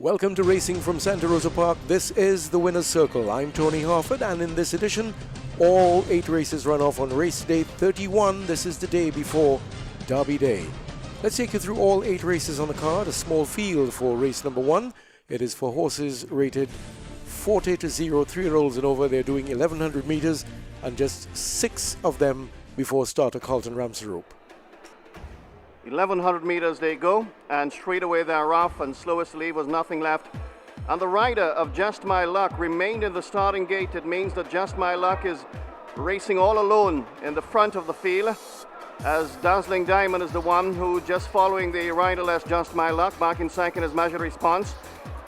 Welcome to Racing from Santa Rosa Park. This is the Winner's Circle. I'm Tony Harford, and in this edition, all 8 races run off on race day 31. This is the day before Derby Day. Let's take you through all 8 races on the card. A small field for race number 1. It is for horses rated 40 to 0, 3-year-olds and over. They're doing 1,100 meters, and just 6 of them before starter Carlton Ramsey-Rope. 1,100 meters they go, and straight away they're off, and slowest to leave was Nothing Left. And the rider of Just My Luck remained in the starting gate. It means that Just My Luck is racing all alone in the front of the field, as Dazzling Diamond is the one who, just following the riderless Just My Luck, back in second is Measured Response.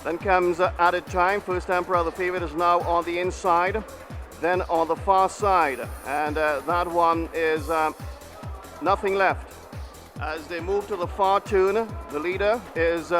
Then comes Added Time. First Emperor, the favorite, is now on the inside, then on the far side, and that one is Nothing Left. As they move to the far turn, the leader is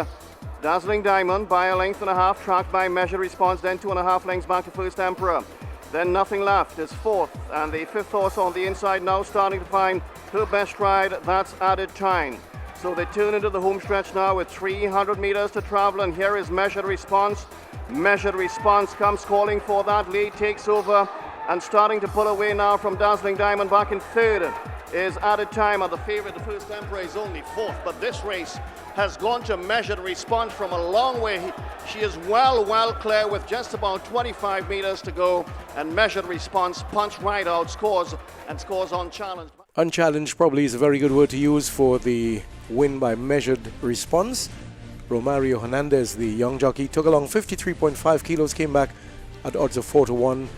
Dazzling Diamond by a length and a half, tracked by Measured Response, then 2.5 lengths back to First Emperor. Then Nothing Left is fourth, and the fifth horse on the inside now starting to find her best stride, that's Added Time. So they turn into the home stretch now with 300 meters to travel, and here is Measured Response. Measured Response comes calling for that lead, takes over, and starting to pull away now from Dazzling Diamond. Back in third is Added Time, and the favorite, the First Emperor, is only fourth. But this race has gone to Measured Response from a long way. She is well clear with just about 25 meters to go, and Measured Response punch right out, scores unchallenged. Unchallenged probably is a very good word to use for the win by Measured Response. Romario Hernandez, the young jockey, took along 53.5 kilos, came back at odds of 4 to 1.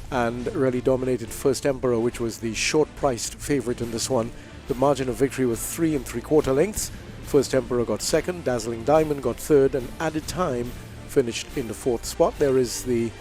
And really dominated First Emperor, which was the short-priced favorite in this one. The margin of victory was 3 3/4 lengths. First Emperor got second, Dazzling Diamond got third, and Added Time finished in the 4th spot. There is the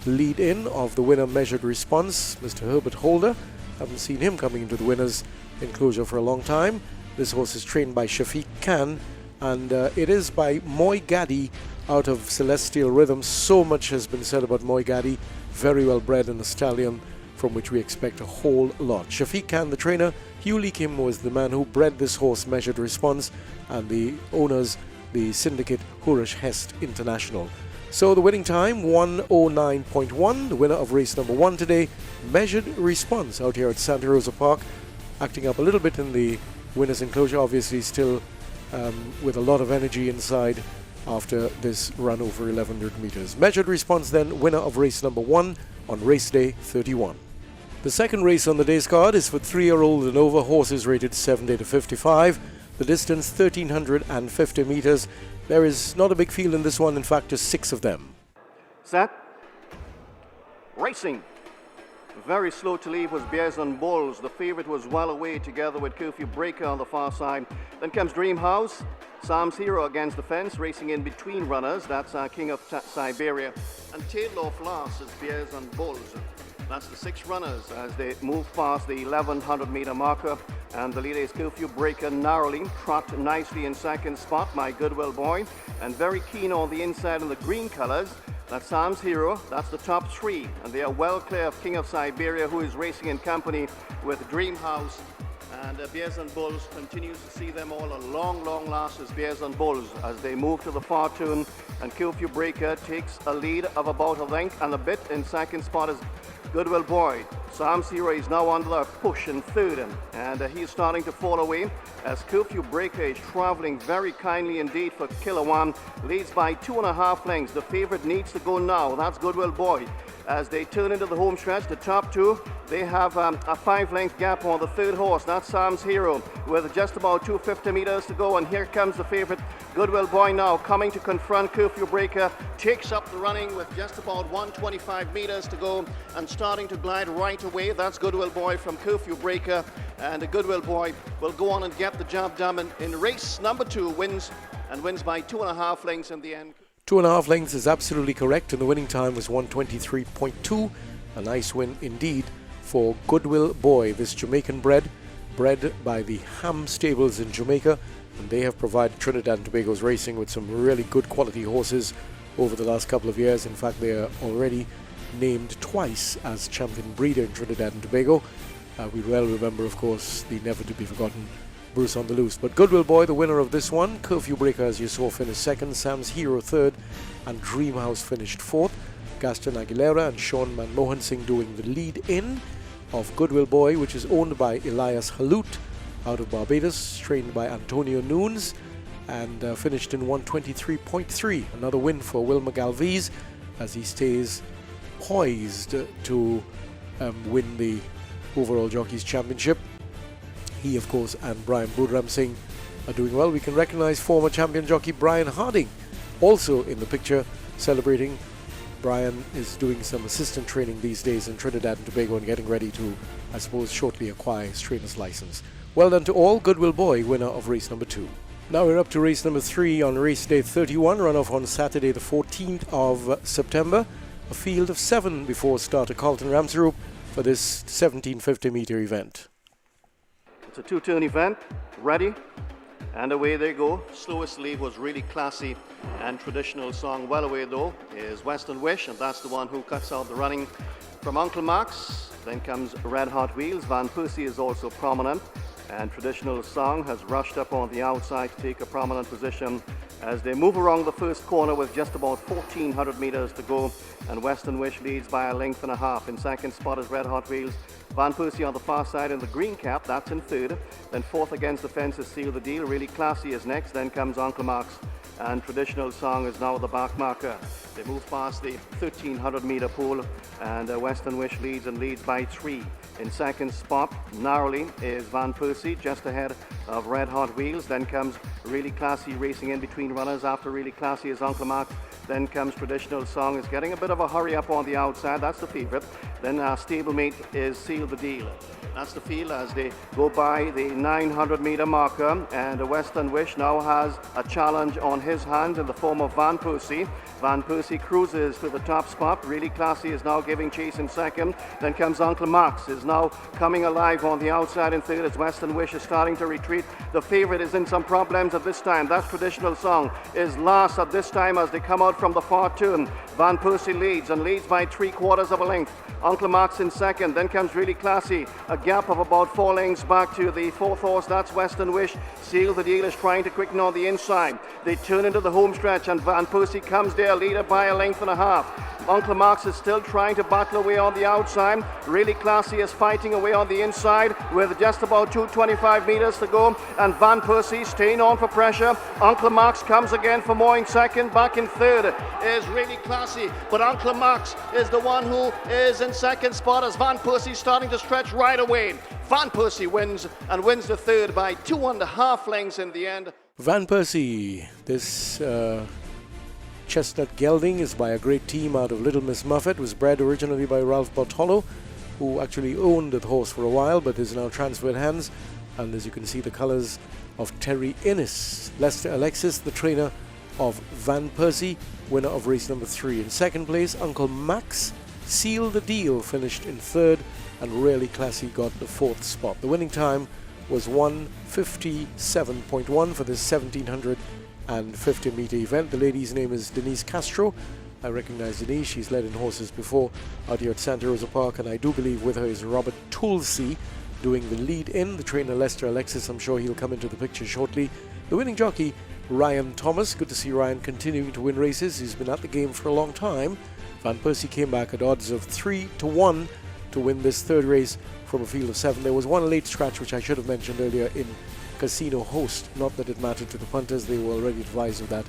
lead-in of the winner, Measured Response, Mr. Herbert Holder. Haven't seen him coming into the winner's enclosure for a long time. This horse is trained by Shafiq Khan, and it is by Moy Gaddy out of Celestial Rhythm. So much has been said about Moy Gaddy. Very well bred and a stallion from which we expect a whole lot. Shafiq Khan, the trainer, Hugh Lee Kim was the man who bred this horse, Measured Response, and the owners, the syndicate, Hurish Hest International. So the winning time, 1:09.1. The winner of race number 1 today, Measured Response, out here at Santa Rosa Park, acting up a little bit in the winner's enclosure, obviously still with a lot of energy inside after this run over 1,100 meters. Measured Response then, winner of race number 1 on race day 31. The second race on the day's card is for 3-year-olds and over, horses rated 70 to 55. The distance 1,350 meters. There is not a big field in this one, in fact just 6 of them. Set. Racing. Very slow to leave was Bears and Bulls. The favorite was well away together with Curfew Breaker on the far side. Then comes Dream House. Sam's Hero against the fence, racing in between runners. That's King of Siberia. And tail off last is Bears and Bulls. That's the 6 runners as they move past the 1,100 meter marker. And the leader is Curfew Breaker, narrowly trapped nicely in second spot, my Goodwill Boy. And very keen on the inside in the green colors. That's Sam's Hero, that's the top 3, and they are well clear of King of Siberia, who is racing in company with Dream House. And Bears and Bulls continues to see them all a long last as Bears and Bulls as they move to the far turn, and Curfew Breaker takes a lead of about a length and a bit. In second spot is Goodwill Boy. Sam's Hero is now under a push in third, and he's starting to fall away as Curfew Breaker is traveling very kindly indeed for Killer One. Leads by 2.5 lengths. The favorite needs to go now. That's Goodwill Boy. As they turn into the home stretch, the top 2, they have a 5-length gap on the third horse. That's Sam's Hero with just about 250 meters to go. And here comes the favorite, Goodwill Boy, now coming to confront Curfew Breaker. Takes up the running with just about 125 meters to go and starting to glide right away. That's Goodwill Boy from Curfew Breaker. And the Goodwill Boy will go on and get the job done in race number 2, wins by 2.5 lengths in the end. 2.5 lengths is absolutely correct, and the winning time was 1:23.2. A nice win indeed for Goodwill Boy, this Jamaican bred by the Ham Stables in Jamaica, and they have provided Trinidad and Tobago's racing with some really good quality horses over the last couple of years. In fact, they are already named twice as champion breeder in Trinidad and Tobago. We well remember, of course, the never-to-be-forgotten Bruce on the loose. But Goodwill Boy, the winner of this one. Curfew Breaker, as you saw, finished second. Sam's Hero third, and Dreamhouse finished fourth. Gaston Aguilera and Sean Manmohan Singh doing the lead-in of Goodwill Boy, which is owned by Elias Halut out of Barbados, trained by Antonio Nunes, and finished in 123.3. Another win for Wilmer Galvez as he stays poised to win the overall Jockeys Championship. He, of course, and Brian Budram Singh are doing well. We can recognize former champion jockey Brian Harding also in the picture celebrating. Brian is doing some assistant training these days in Trinidad and Tobago and getting ready to, I suppose, shortly acquire his trainer's license. Well done to all. Goodwill Boy, winner of race number 2. Now we're up to race number 3 on race day 31, run-off on Saturday the 14th of September. A field of 7 before starter Carlton Ramsrup for this 1750 meter event. It's a two-turn event, ready, and away they go. Slowest leave was really classy and traditional song. Well away though is Western Wish, and that's the one who cuts out the running from Uncle Max. Then comes Red Hot Wheels. Van Persie is also prominent, and traditional song has rushed up on the outside to take a prominent position as they move around the first corner with just about 1400 meters to go, and Western Wish leads by a length and a half. In second spot is Red Hot Wheels. Van Persie on the far side in the green cap, that's in third. Then fourth against the fence is Seal the Deal. Really Classy is next. Then comes Uncle Max, and Traditional Song is now the back marker. They move past the 1300 meter pole, and Western Wish leads by 3. In second spot, narrowly, is Van Persie, just ahead of Red Hot Wheels. Then comes Really Classy racing in between runners. After Really Classy is Uncle Max. Then comes Traditional Song, is getting a bit of a hurry up on the outside. That's the favorite. Then our stablemate is Seal the Deal. That's the field as they go by the 900 meter marker, and Western Wish now has a challenge on his hands in the form of Van Persie. Van Persie cruises to the top spot. Really Classy is now giving chase in second. Then comes Uncle Max, is now coming alive on the outside in third as Western Wish is starting to retreat. The favorite is in some problems at this time. That Traditional Song is last at this time as they come out from the far turn. Van Persie leads by 3/4 of a length. Uncle Max in second. Then comes Really Classy, a gap of about 4 lengths back to the fourth horse. That's Western Wish. Seal the Deal is trying to quicken on the inside. They turn into the home stretch, and Van Persie comes there, leader by a length and a half. Uncle Max is still trying to battle away on the outside. Really Classy is fighting away on the inside with just about 225 meters to go, and Van Persie staying on for pressure. Uncle Max comes again for more in second. Back in third is Really Classy, but Uncle Max is the one who is in second spot as Van Persie starting to stretch right away. Van Persie wins the third by 2.5 lengths in the end. Van Persie, this chestnut gelding is by a great team out of Little Miss Muffet, was bred originally by Ralph Bartolo, who actually owned the horse for a while but is now transferred hands, and as you can see the colors of Terry Innes. Lester Alexis, the trainer of Van Persie, winner of race number 3. In second place, Uncle Max. Seal the Deal finished in third, and Really Classy got the fourth spot. The winning time was 1:57.1 for this 1750 meter event. The lady's name is Denise Castro. I recognize Denise. She's led in horses before out here at Santa Rosa Park, and I do believe with her is Robert Toolsey doing the lead in. The trainer Lester Alexis, I'm sure he'll come into the picture shortly. The winning jockey Ryan Thomas. Good to see Ryan continuing to win races. He's been at the game for a long time. Van Persie came back at odds of 3-1 to win this third race from a field of 7. There was one late scratch which I should have mentioned earlier in Casino Host. Not that it mattered to the punters, they were already advised of that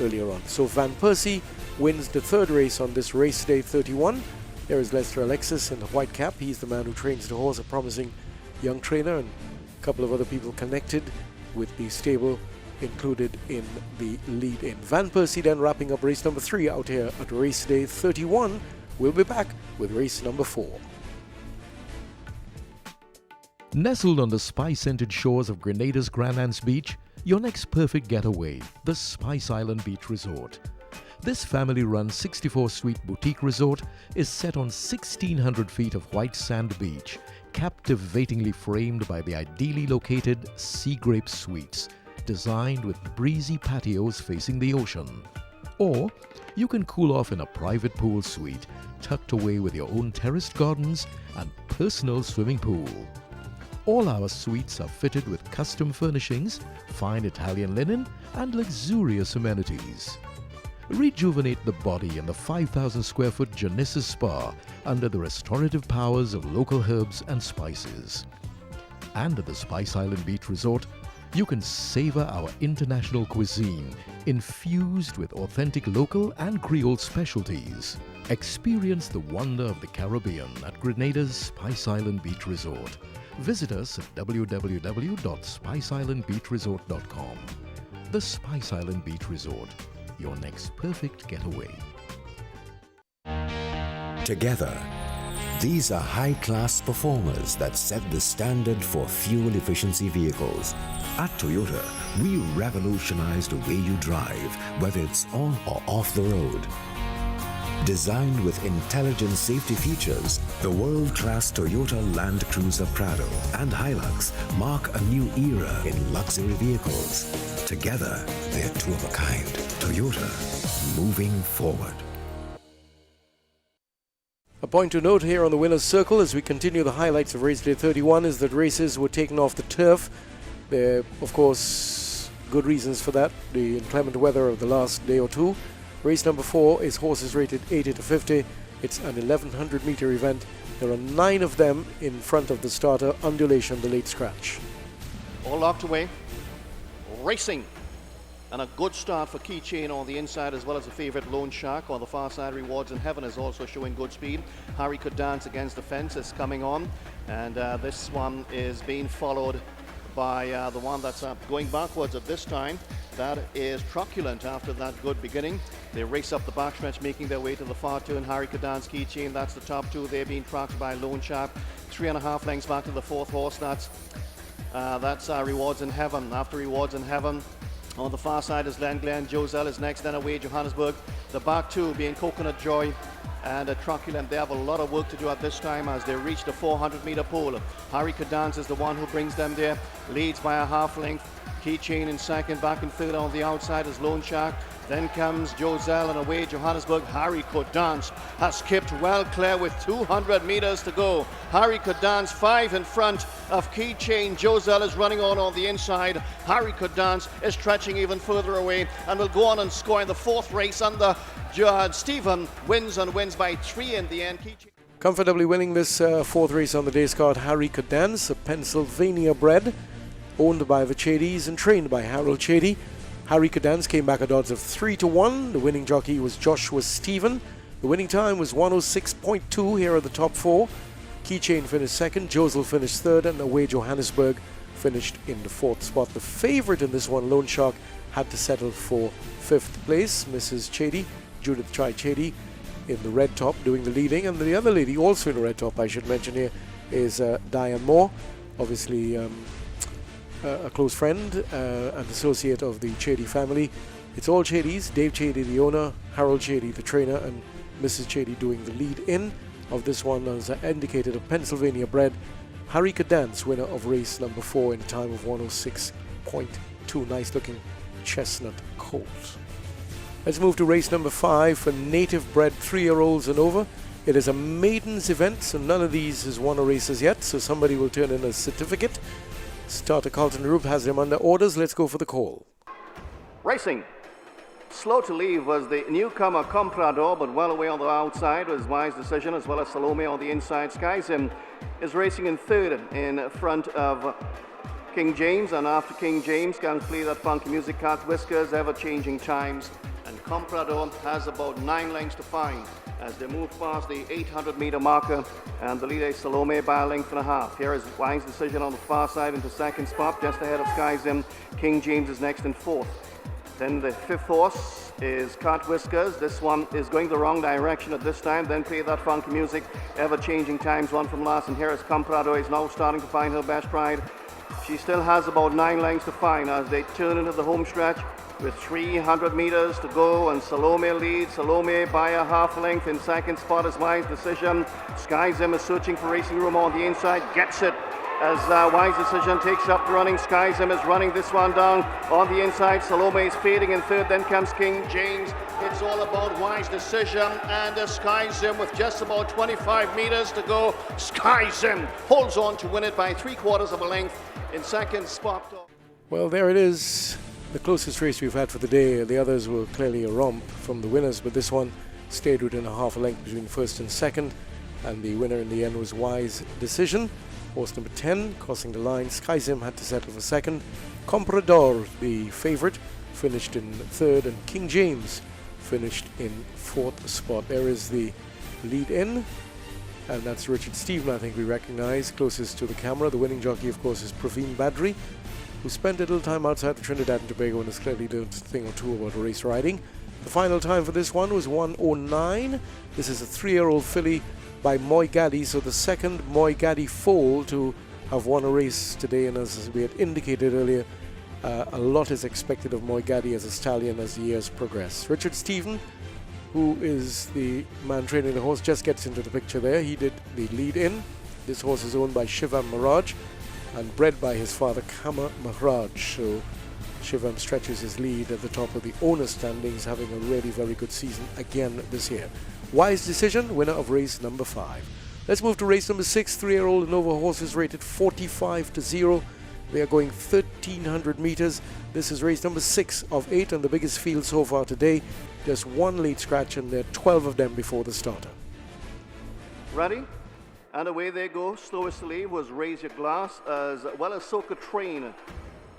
earlier on. So Van Persie wins the third race on this race day 31. There is Lester Alexis in the white cap. He's the man who trains the horse, a promising young trainer, and a couple of other people connected with the stable included in the lead-in. Van Persie then wrapping up race number 3 out here at race day 31. We'll be back with race number 4. Nestled on the spice-scented shores of Grenada's Grand Anse Beach, your next perfect getaway, the Spice Island Beach Resort. This family-run 64-suite boutique resort is set on 1,600 feet of white sand beach, captivatingly framed by the ideally located Sea Grape Suites, designed with breezy patios facing the ocean. Or you can cool off in a private pool suite, tucked away with your own terraced gardens and personal swimming pool. All our suites are fitted with custom furnishings, fine Italian linen, and luxurious amenities. Rejuvenate the body in the 5,000 square foot Genesis Spa under the restorative powers of local herbs and spices. And at the Spice Island Beach Resort, you can savor our international cuisine infused with authentic local and Creole specialties. Experience the wonder of the Caribbean at Grenada's Spice Island Beach Resort. Visit us at www.spiceislandbeachresort.com. The Spice Island Beach Resort, your next perfect getaway. Together, these are high-class performers that set the standard for fuel efficiency vehicles. At Toyota, we revolutionize the way you drive, whether it's on or off the road. Designed with intelligent safety features, the world-class Toyota Land Cruiser Prado and Hilux mark a new era in luxury vehicles. Together, they're two of a kind. Toyota, moving forward. A point to note here on the winner's circle as we continue the highlights of race day 31 is that races were taken off the turf. There, of course, good reasons for that. The inclement weather of the last day or two. Race number 4 is horses rated 80 to 50. It's an 1100 meter event. There are 9 of them in front of the starter, Undulation, the late scratch. All locked away. Racing. And a good start for Keychain on the inside, as well as the favourite Lone Shark. On the far side, Rewards in Heaven is also showing good speed. Harry Could Dance against the fence is coming on. And this one is being followed by the one that's going backwards at this time. That is Truculent after that good beginning. They race up the backstretch, making their way to the far turn. Harry Could Dance, Keychain, that's the top 2. They're being tracked by Lone Shark. 3.5 lengths back to the 4th horse. That's Rewards in Heaven. After Rewards in Heaven, on the far side is Glen. Joselle is next, then away Johannesburg. The back 2 being Coconut Joy and Truculent. They have a lot of work to do at this time as they reach the 400 meter pole. Harry Could Dance is the one who brings them there, leads by a half length. Keychain in second, back in third on the outside is Lone Shark. Then comes Joselle and away Johannesburg. Harry Could Dance has kept well clear with 200 meters to go. Harry Could Dance 5 in front of Keychain. Joselle is running on the inside. Harry Could Dance is stretching even further away and will go on and score in the 4th race under Stephen. Wins by 3 in the end. Comfortably winning this 4th race on the day's card, Harry Could Dance, a Pennsylvania bred, owned by the Chadys and trained by Harold Chady. Harry Could Dance came back at odds of 3 to 1. The winning jockey was Joshua Stephen. The winning time was 106.2. Here are the top 4. Keychain finished second, Josel finished third, and away Johannesburg finished in the 4th spot. The favorite in this one, Lone Shark, had to settle for 5th place. Mrs. Chady, Judith Chai Chady, in the red top doing the leading, and the other lady also in the red top, I should mention here, is Diane Moore, obviously a close friend and associate of the Chady family. It's all Chadys, Dave Chady the owner, Harold Chady the trainer, and Mrs. Chady doing the lead in of this one. As I indicated, a Pennsylvania bred, Harry Could Dance, winner of race number 4 in a time of 106.2. Nice looking chestnut colt. Let's move to race number 5 for native bred 3-year-olds and over. It is a maidens event, so none of these has won a race as yet, so somebody will turn in a certificate. Starter Carlton Roop has them under orders. Let's go for the call. Racing. Slow to leave was the newcomer Comprador, but well away on the outside was Wise Decision, as well as Salome on the inside. Skysim is racing in third in front of King James, and after King James comes Play That Funky Music, Cat Whiskers, Ever Changing Times, and Comprador has about 9 lengths to find as they move past the 800 meter marker, and the leader is Salome by a length and a half. Here is Wise Decision on the far side into second spot, just ahead of Skysim. King James is next in 4th. Then the 5th horse is Cat Whiskers. This one is going the wrong direction at this time. Then Play That Funky Music, Ever Changing Times, one from last. And here is Comprador, is now starting to find her best ride. She still has about 9 lengths to find as they turn into the home stretch with 300 meters to go, and Salome leads. Salome by a half length. In second spot is Wise Decision. Skysim is searching for racing room on the inside, gets it as Wise Decision takes up the running. Skyzim is running this one down on the inside. Salome is fading in third. Then comes King James. It's all about Wise Decision and Skyzim with just about 25 meters to go. Skyzim holds on to win it by 3/4 of a length in second spot. Well, there it is. The closest race we've had for the day. The others were clearly a romp from the winners, but this one stayed within a half a length between first and second. And the winner in the end was Wise Decision. Horse number 10 crossing the line. Skyzim had to settle for second. Comprador, the favorite, finished in third, and King James finished in fourth spot. There is the lead in, and that's Richard Stephen, I think we recognize, closest to the camera. The winning jockey, of course, is Praveen Badri, who spent a little time outside of Trinidad and Tobago and has clearly learned a thing or two about race riding. The final time for this one was 1:09. This is a 3-year-old filly by Moy Gaddy, so the second Moy Gaddy foal to have won a race today, and as we had indicated earlier, a lot is expected of Moy Gaddy as a stallion as the years progress. Richard Stephen, who is the man training the horse, just gets into the picture there. He did the lead in. This horse is owned by Shivam Maharaj and bred by his father Kama Maharaj, so Shivam stretches his lead at the top of the owner standings, having a really very good season again this year. Wise Decision, winner of race number 5. Let's move to race number 6. 3-year-old Nova horses rated 45-0. They are going 1,300 meters. This is race number 6 of 8 and the biggest field so far today. Just one late scratch, and there are 12 of them before the starter. Ready? And away they go. Slowest to leave was Raise Your Glass, as well as Soca Train.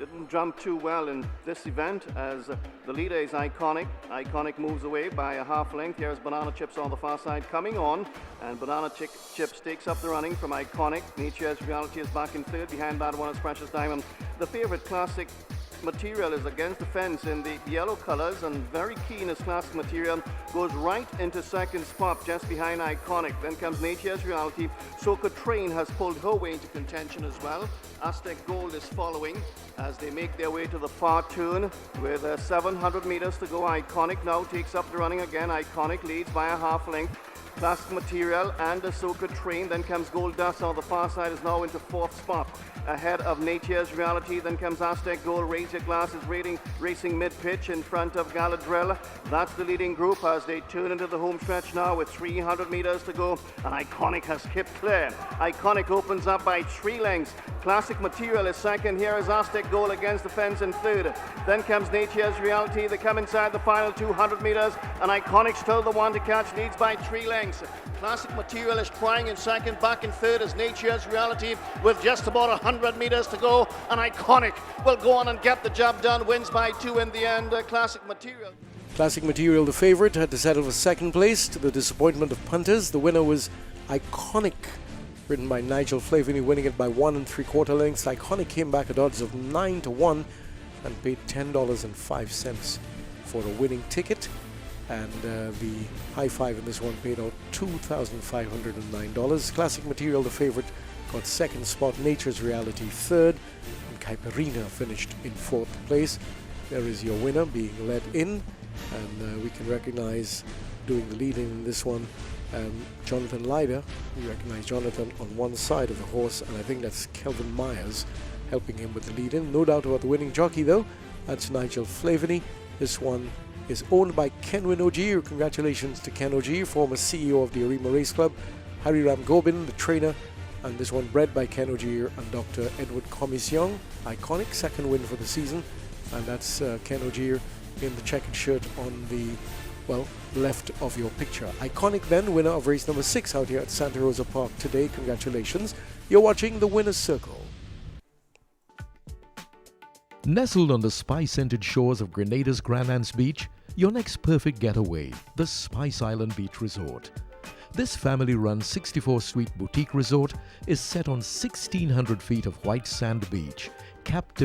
Didn't jump too well in this event, as the leader is Iconic. Iconic moves away by a half length. Here's Banana Chips on the far side coming on, and Banana Chips takes up the running from Iconic. Nature's Reality is back in third. Behind that one is Precious Diamond. The favorite Classic Material is against the fence in the yellow colors, and very keen as Classic Material goes right into second spot just behind Iconic. Then comes Nature's Reality. Soca Train has pulled her way into contention as well. Aztec Gold is following as they make their way to the far turn with 700 meters to go. Iconic now takes up the running again. Iconic leads by a half length. Classic Material and the Soca Train. Then comes Gold Dust on the far side, is now into fourth spot ahead of Nature's Reality. Then comes Aztec Gold. Raise Your Glass is racing mid-pitch in front of Galadrill. That's the leading group as they turn into the home stretch now with 300 meters to go, and Iconic has skipped clear. Iconic opens up by 3 lengths. Classic Material is second. Here is Aztec Gold against the fence in third. Then comes Nature's Reality. They come inside the final 200 meters, and Iconic still the one to catch, leads by 3 lengths. Classic Material is trying in second. Back in third is Nature's Reality with just about 100 meters to go, and Iconic will go on and get the job done. Wins by 2 in the end. Classic Material. Classic Material, the favorite, had to settle for second place to the disappointment of punters. The winner was Iconic, ridden by Nigel Flavini, winning it by 1 3/4 lengths. Iconic came back at odds of 9-1 and paid $10.05 for a winning ticket. And the high five in this one paid out $2,509. Classic Material, the favorite, got second spot. Nature's Reality third, and Caipirinha finished in fourth place. There is your winner being led in, and we can recognize doing the lead in this one Jonathan Lyder. We recognize Jonathan on one side of the horse, and I think that's Kelvin Myers helping him with the lead in. No doubt about the winning jockey though. That's Nigel Flavini. This one is owned by Kenwin Ogier. Congratulations to Ken Ogier, former CEO of the Arima Race Club. Harry Ram Gobin, the trainer, and this one bred by Ken Ogier and Dr. Edward Commission. Iconic, second win for the season, and that's Ken Ogier in the checkered shirt on the, well, left of your picture. Iconic then, winner of race number 6 out here at Santa Rosa Park today. Congratulations. You're watching the Winner's Circle. Nestled on the spice-scented shores of Grenada's Grand Anse Beach, your next perfect getaway, the Spice Island Beach Resort. This family-run 64-suite boutique resort is set on 1,600 feet of white sand beach, captive